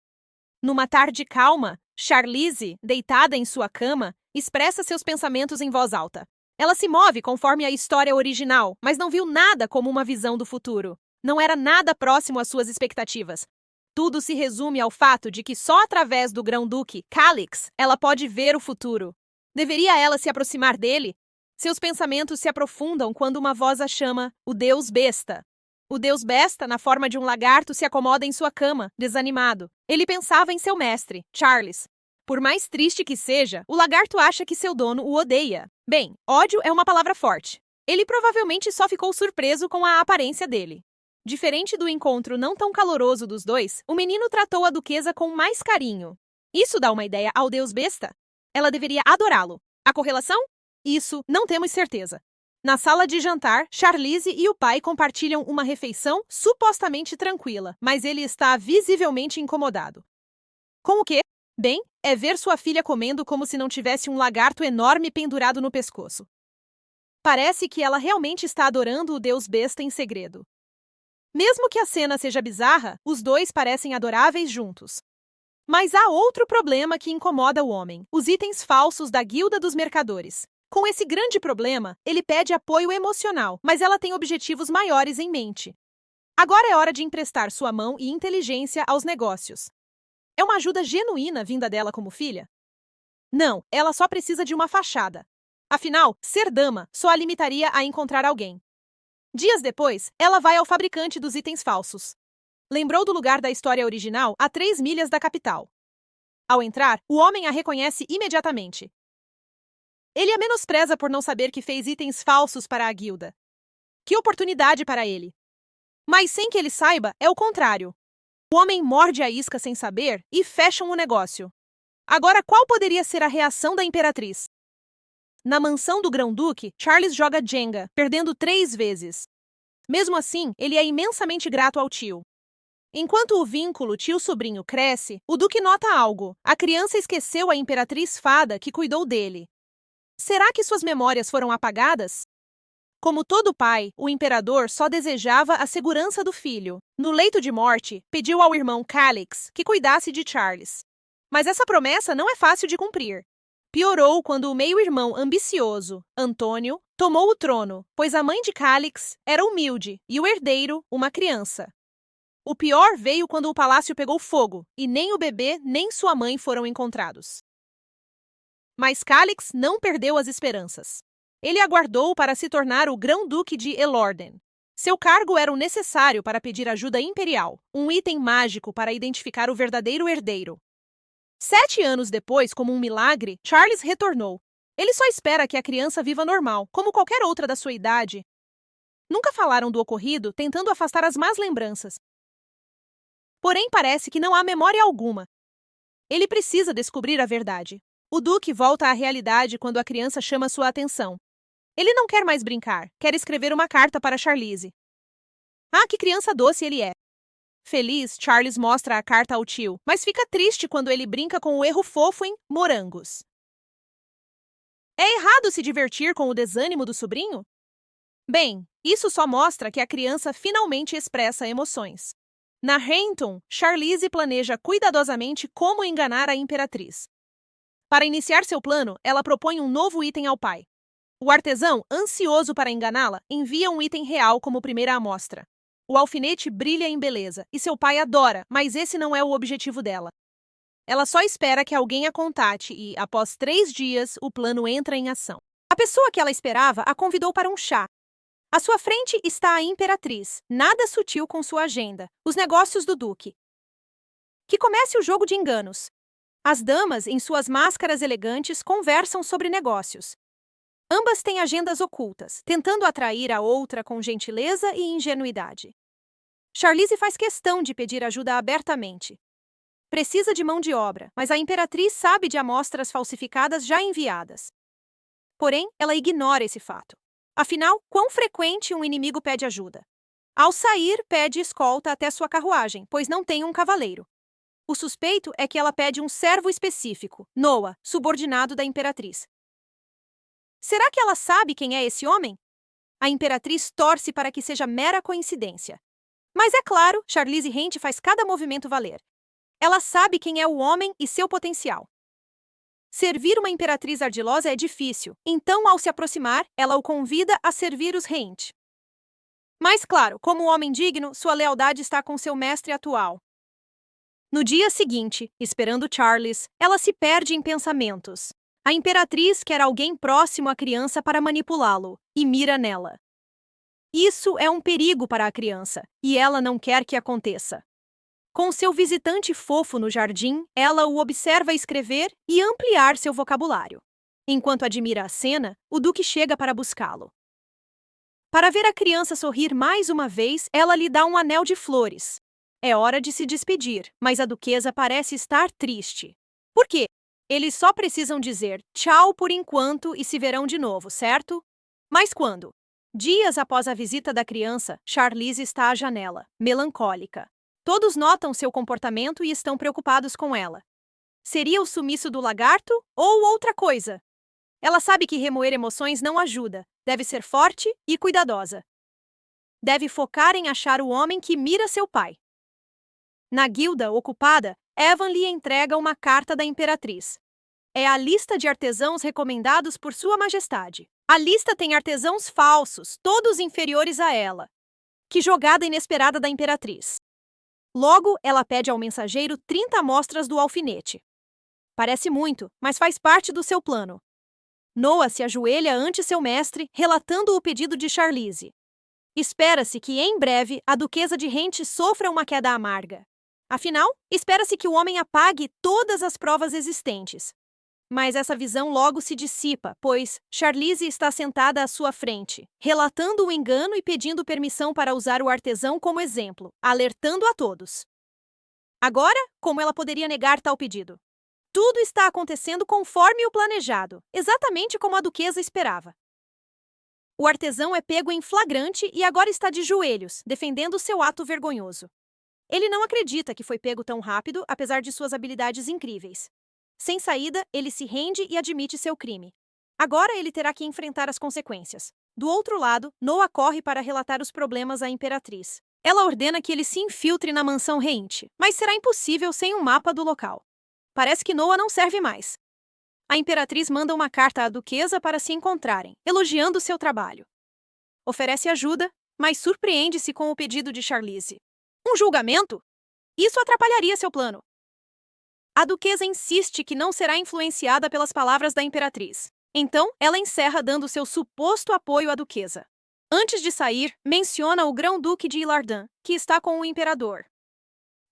Numa tarde calma, Charlize, deitada em sua cama, expressa seus pensamentos em voz alta. Ela se move conforme a história original, mas não viu nada como uma visão do futuro. Não era nada próximo às suas expectativas. Tudo se resume ao fato de que só através do grão-duque, Calix, ela pode ver o futuro. Deveria ela se aproximar dele? Seus pensamentos se aprofundam quando uma voz a chama, o Deus Besta. O Deus Besta, na forma de um lagarto, se acomoda em sua cama, desanimado. Ele pensava em seu mestre, Charles. Por mais triste que seja, o lagarto acha que seu dono o odeia. Bem, ódio é uma palavra forte. Ele provavelmente só ficou surpreso com a aparência dele. Diferente do encontro não tão caloroso dos dois, o menino tratou a duquesa com mais carinho. Isso dá uma ideia ao Deus Besta? Ela deveria adorá-lo. A correlação? Isso não temos certeza. Na sala de jantar, Charlize e o pai compartilham uma refeição supostamente tranquila, mas ele está visivelmente incomodado. Com o quê? Bem, é ver sua filha comendo como se não tivesse um lagarto enorme pendurado no pescoço. Parece que ela realmente está adorando o Deus Besta em segredo. Mesmo que a cena seja bizarra, os dois parecem adoráveis juntos. Mas há outro problema que incomoda o homem: os itens falsos da Guilda dos Mercadores. Com esse grande problema, ele pede apoio emocional, mas ela tem objetivos maiores em mente. Agora é hora de emprestar sua mão e inteligência aos negócios. É uma ajuda genuína vinda dela como filha? Não, ela só precisa de uma fachada. Afinal, ser dama só a limitaria a encontrar alguém. Dias depois, ela vai ao fabricante dos itens falsos. Lembrou do lugar da história original a 3 milhas da capital. Ao entrar, o homem a reconhece imediatamente. Ele a menospreza por não saber que fez itens falsos para a guilda. Que oportunidade para ele! Mas sem que ele saiba, é o contrário. O homem morde a isca sem saber e fecham o negócio. Agora, qual poderia ser a reação da Imperatriz? Na mansão do Grão-Duque, Charles joga Jenga, perdendo 3 vezes. Mesmo assim, ele é imensamente grato ao tio. Enquanto o vínculo tio-sobrinho cresce, o Duque nota algo. A criança esqueceu a Imperatriz Fada que cuidou dele. Será que suas memórias foram apagadas? Como todo pai, o imperador só desejava a segurança do filho. No leito de morte, pediu ao irmão Calix que cuidasse de Charles. Mas essa promessa não é fácil de cumprir. Piorou quando o meio-irmão ambicioso, Antônio, tomou o trono, pois a mãe de Calix era humilde e o herdeiro, uma criança. O pior veio quando o palácio pegou fogo e nem o bebê nem sua mãe foram encontrados. Mas Calix não perdeu as esperanças. Ele aguardou para se tornar o Grão-Duque de Elorden. Seu cargo era o necessário para pedir ajuda imperial, um item mágico para identificar o verdadeiro herdeiro. 7 anos depois, como um milagre, Charles retornou. Ele só espera que a criança viva normal, como qualquer outra da sua idade. Nunca falaram do ocorrido, tentando afastar as más lembranças. Porém, parece que não há memória alguma. Ele precisa descobrir a verdade. O Duque volta à realidade quando a criança chama sua atenção. Ele não quer mais brincar, quer escrever uma carta para Charlize. Ah, que criança doce ele é! Feliz, Charles mostra a carta ao tio, mas fica triste quando ele brinca com o erro fofo em morangos. É errado se divertir com o desânimo do sobrinho? Bem, isso só mostra que a criança finalmente expressa emoções. Na Renton, Charlize planeja cuidadosamente como enganar a imperatriz. Para iniciar seu plano, ela propõe um novo item ao pai. O artesão, ansioso para enganá-la, envia um item real como primeira amostra. O alfinete brilha em beleza, e seu pai adora, mas esse não é o objetivo dela. Ela só espera que alguém a contate e, após 3 dias, o plano entra em ação. A pessoa que ela esperava a convidou para um chá. À sua frente está a imperatriz, nada sutil com sua agenda, os negócios do duque. Que comece o jogo de enganos. As damas, em suas máscaras elegantes, conversam sobre negócios. Ambas têm agendas ocultas, tentando atrair a outra com gentileza e ingenuidade. Charlize faz questão de pedir ajuda abertamente. Precisa de mão de obra, mas a imperatriz sabe de amostras falsificadas já enviadas. Porém, ela ignora esse fato. Afinal, quão frequente um inimigo pede ajuda? Ao sair, pede escolta até sua carruagem, pois não tem um cavaleiro. O suspeito é que ela pede um servo específico, Noah, subordinado da imperatriz. Será que ela sabe quem é esse homem? A imperatriz torce para que seja mera coincidência. Mas é claro, Charlize Hent faz cada movimento valer. Ela sabe quem é o homem e seu potencial. Servir uma imperatriz ardilosa é difícil, então, ao se aproximar, ela o convida a servir os Hent. Mas, claro, como homem digno, sua lealdade está com seu mestre atual. No dia seguinte, esperando Charles, ela se perde em pensamentos. A imperatriz quer alguém próximo à criança para manipulá-lo, e mira nela. Isso é um perigo para a criança, e ela não quer que aconteça. Com seu visitante fofo no jardim, ela o observa escrever e ampliar seu vocabulário. Enquanto admira a cena, o duque chega para buscá-lo. Para ver a criança sorrir mais uma vez, ela lhe dá um anel de flores. É hora de se despedir, mas a duquesa parece estar triste. Por quê? Eles só precisam dizer tchau por enquanto e se verão de novo, certo? Mas quando? Dias após a visita da criança, Charlize está à janela, melancólica. Todos notam seu comportamento e estão preocupados com ela. Seria o sumiço do lagarto ou outra coisa? Ela sabe que remoer emoções não ajuda, deve ser forte e cuidadosa. Deve focar em achar o homem que mira seu pai. Na guilda ocupada, Evan lhe entrega uma carta da imperatriz. É a lista de artesãos recomendados por Sua Majestade. A lista tem artesãos falsos, todos inferiores a ela. Que jogada inesperada da imperatriz. Logo, ela pede ao mensageiro 30 amostras do alfinete. Parece muito, mas faz parte do seu plano. Noah se ajoelha ante seu mestre, relatando o pedido de Charlize. Espera-se que, em breve, a duquesa de Hent sofra uma queda amarga. Afinal, espera-se que o homem apague todas as provas existentes. Mas essa visão logo se dissipa, pois Charlize está sentada à sua frente, relatando o engano e pedindo permissão para usar o artesão como exemplo, alertando a todos. Agora, como ela poderia negar tal pedido? Tudo está acontecendo conforme o planejado, exatamente como a duquesa esperava. O artesão é pego em flagrante e agora está de joelhos, defendendo seu ato vergonhoso. Ele não acredita que foi pego tão rápido, apesar de suas habilidades incríveis. Sem saída, ele se rende e admite seu crime. Agora ele terá que enfrentar as consequências. Do outro lado, Noah corre para relatar os problemas à Imperatriz. Ela ordena que ele se infiltre na mansão Reinte, mas será impossível sem um mapa do local. Parece que Noah não serve mais. A Imperatriz manda uma carta à Duquesa para se encontrarem, elogiando seu trabalho. Oferece ajuda, mas surpreende-se com o pedido de Charlize. Um julgamento? Isso atrapalharia seu plano. A Duquesa insiste que não será influenciada pelas palavras da Imperatriz. Então, ela encerra dando seu suposto apoio à Duquesa. Antes de sair, menciona o Grão-Duque de Ilardan, que está com o Imperador.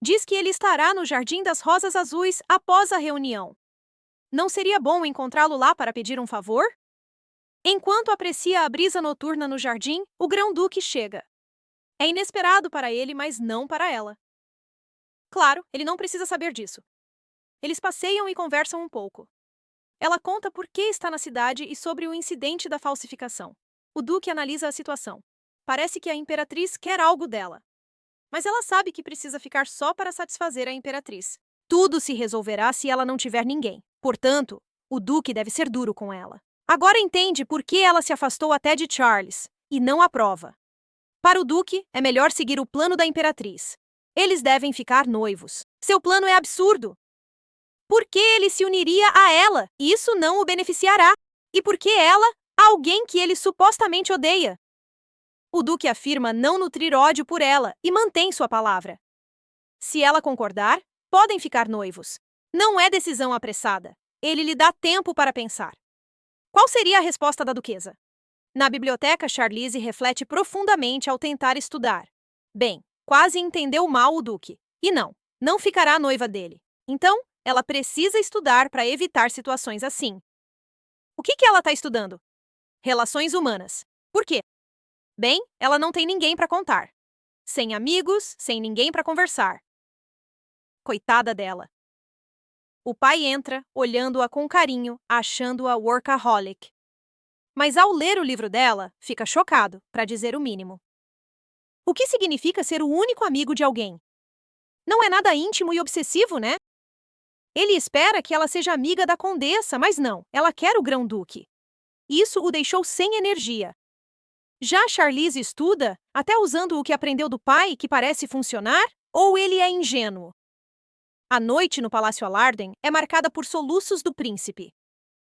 Diz que ele estará no Jardim das Rosas Azuis após a reunião. Não seria bom encontrá-lo lá para pedir um favor? Enquanto aprecia a brisa noturna no jardim, o Grão-Duque chega. É inesperado para ele, mas não para ela. Claro, ele não precisa saber disso. Eles passeiam e conversam um pouco. Ela conta por que está na cidade e sobre o incidente da falsificação. O Duque analisa a situação. Parece que a Imperatriz quer algo dela. Mas ela sabe que precisa ficar só para satisfazer a Imperatriz. Tudo se resolverá se ela não tiver ninguém. Portanto, o Duque deve ser duro com ela. Agora entende por que ela se afastou até de Charles, e não aprova. Para o Duque, é melhor seguir o plano da Imperatriz. Eles devem ficar noivos. Seu plano é absurdo. Por que ele se uniria a ela? Isso não o beneficiará. E por que ela, alguém que ele supostamente odeia? O Duque afirma não nutrir ódio por ela e mantém sua palavra. Se ela concordar, podem ficar noivos. Não é decisão apressada. Ele lhe dá tempo para pensar. Qual seria a resposta da Duquesa? Na biblioteca, Charlize reflete profundamente ao tentar estudar. Bem, quase entendeu mal o Duque. E não ficará noiva dele. Então, ela precisa estudar para evitar situações assim. O que ela está estudando? Relações humanas. Por quê? Bem, ela não tem ninguém para contar. Sem amigos, sem ninguém para conversar. Coitada dela. O pai entra, olhando-a com carinho, achando-a workaholic. Mas ao ler o livro dela, fica chocado, para dizer o mínimo. O que significa ser o único amigo de alguém? Não é nada íntimo e obsessivo, né? Ele espera que ela seja amiga da condessa, mas não, ela quer o Grão-Duque. Isso o deixou sem energia. Já Charlize estuda, até usando o que aprendeu do pai, que parece funcionar, ou ele é ingênuo? A noite no Palácio Alarden é marcada por soluços do príncipe.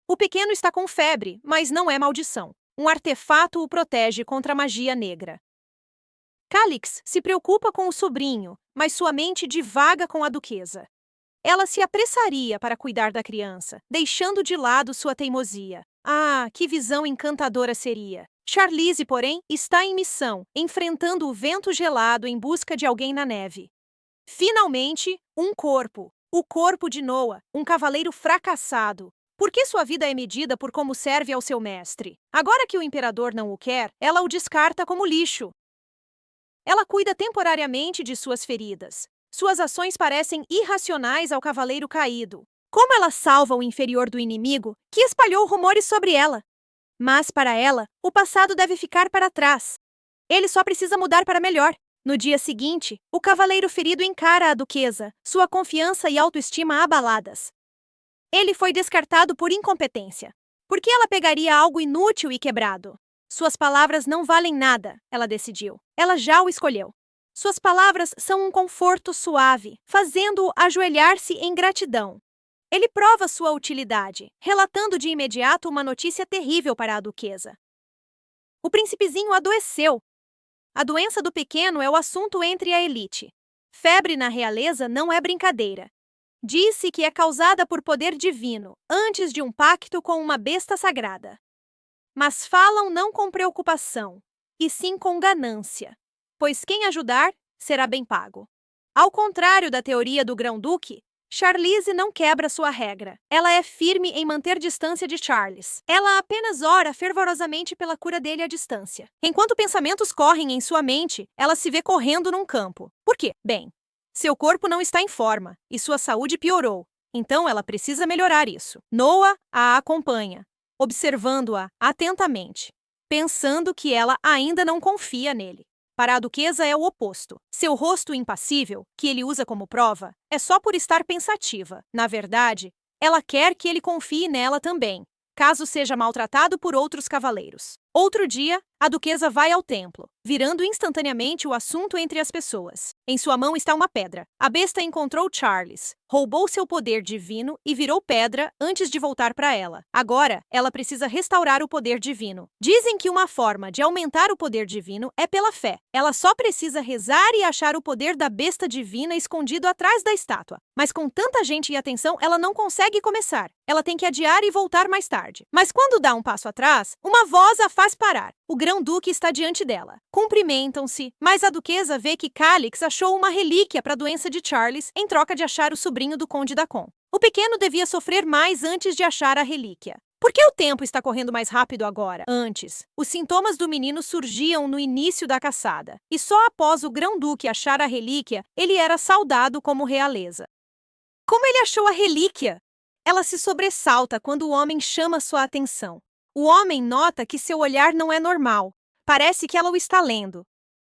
O pequeno está com febre, mas não é maldição. Um artefato o protege contra a magia negra. Calix se preocupa com o sobrinho, mas sua mente divaga com a duquesa. Ela se apressaria para cuidar da criança, deixando de lado sua teimosia. Ah, que visão encantadora seria! Charlize, porém, está em missão, enfrentando o vento gelado em busca de alguém na neve. Finalmente, um corpo. O corpo de Noah, um cavaleiro fracassado. Por que sua vida é medida por como serve ao seu mestre? Agora que o imperador não o quer, ela o descarta como lixo. Ela cuida temporariamente de suas feridas. Suas ações parecem irracionais ao cavaleiro caído. Como ela salva o inferior do inimigo, que espalhou rumores sobre ela? Mas, para ela, o passado deve ficar para trás. Ele só precisa mudar para melhor. No dia seguinte, o cavaleiro ferido encara a duquesa, sua confiança e autoestima abaladas. Ele foi descartado por incompetência. Por que ela pegaria algo inútil e quebrado? Suas palavras não valem nada, ela decidiu. Ela já o escolheu. Suas palavras são um conforto suave, fazendo-o ajoelhar-se em gratidão. Ele prova sua utilidade, relatando de imediato uma notícia terrível para a duquesa. O príncipezinho adoeceu. A doença do pequeno é o assunto entre a elite. Febre na realeza não é brincadeira. Disse que é causada por poder divino, antes de um pacto com uma besta sagrada. Mas falam não com preocupação, e sim com ganância, pois quem ajudar será bem pago. Ao contrário da teoria do Grão-Duque, Charlize não quebra sua regra. Ela é firme em manter distância de Charles. Ela apenas ora fervorosamente pela cura dele à distância. Enquanto pensamentos correm em sua mente, ela se vê correndo num campo. Por quê? Bem, seu corpo não está em forma e sua saúde piorou. Então ela precisa melhorar isso. Noah a acompanha, observando-a atentamente. pensando que ela ainda não confia nele. Para a duquesa é o oposto. Seu rosto impassível, que ele usa como prova, é só por estar pensativa. Na verdade, ela quer que ele confie nela também, caso seja maltratado por outros cavaleiros. Outro dia, a duquesa vai ao templo, virando instantaneamente o assunto entre as pessoas. Em sua mão está uma pedra. A besta encontrou Charles, roubou seu poder divino e virou pedra antes de voltar para ela. Agora, ela precisa restaurar o poder divino. Dizem que uma forma de aumentar o poder divino é pela fé. Ela só precisa rezar e achar o poder da besta divina escondido atrás da estátua. Mas com tanta gente e atenção, ela não consegue começar. Ela tem que adiar e voltar mais tarde. Mas quando dá um passo atrás, uma voz a faz parar. O grão-duque está diante dela. Cumprimentam-se, mas a duquesa vê que Calix achou uma relíquia para a doença de Charles em troca de achar o sobrinho do conde Dacon. O pequeno devia sofrer mais antes de achar a relíquia. Por que o tempo está correndo mais rápido agora? Antes, os sintomas do menino surgiam no início da caçada, e só após o grão-duque achar a relíquia, ele era saudado como realeza. Como ele achou a relíquia? Ela se sobressalta quando o homem chama sua atenção. O homem nota que seu olhar não é normal. Parece que ela o está lendo.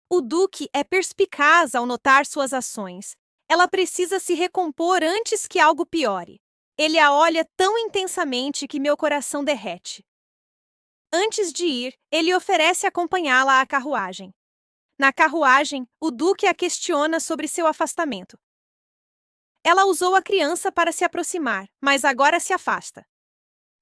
O duque é perspicaz ao notar suas ações. Ela precisa se recompor antes que algo piore. Ele a olha tão intensamente que meu coração derrete. Antes de ir, ele oferece acompanhá-la à carruagem. Na carruagem, o duque a questiona sobre seu afastamento. Ela usou a criança para se aproximar, mas agora se afasta.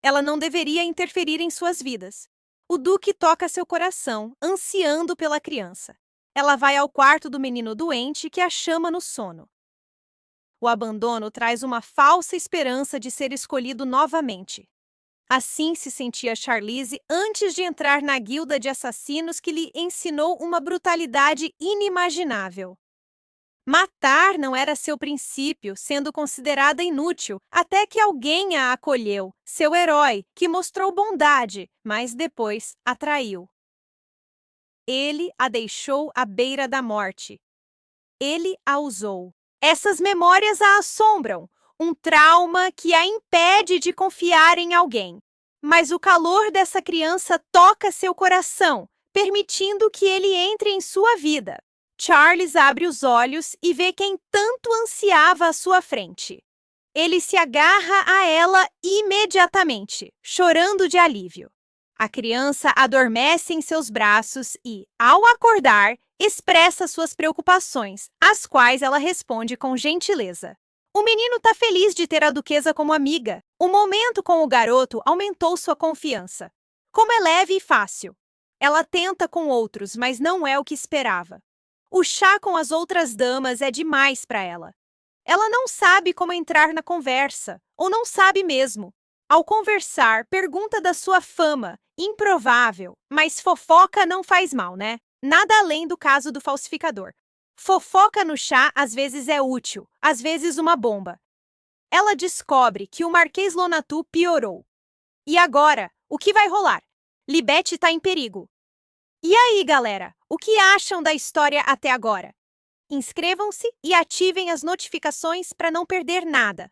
Ela não deveria interferir em suas vidas. O duque toca seu coração, ansiando pela criança. Ela vai ao quarto do menino doente que a chama no sono. O abandono traz uma falsa esperança de ser escolhido novamente. Assim se sentia Charlize antes de entrar na guilda de assassinos que lhe ensinou uma brutalidade inimaginável. Matar não era seu princípio, sendo considerada inútil, até que alguém a acolheu, seu herói, que mostrou bondade, mas depois a traiu. Ele a deixou à beira da morte. Ele a usou. Essas memórias a assombram, um trauma que a impede de confiar em alguém. Mas o calor dessa criança toca seu coração, permitindo que ele entre em sua vida. Charles abre os olhos e vê quem tanto ansiava à sua frente. Ele se agarra a ela imediatamente, chorando de alívio. A criança adormece em seus braços e, ao acordar, expressa suas preocupações, às quais ela responde com gentileza. O menino está feliz de ter a duquesa como amiga. O momento com o garoto aumentou sua confiança. Como é leve e fácil. Ela tenta com outros, mas não é o que esperava. O chá com as outras damas é demais para ela. Ela não sabe como entrar na conversa, ou não sabe mesmo. Ao conversar, pergunta da sua fama, improvável, mas fofoca não faz mal, né? Nada além do caso do falsificador. Fofoca no chá às vezes é útil, às vezes uma bomba. Ela descobre que o Marquês Lonatu piorou. E agora, o que vai rolar? Libete está em perigo. E aí, galera, o que acham da história até agora? Inscrevam-se e ativem as notificações para não perder nada.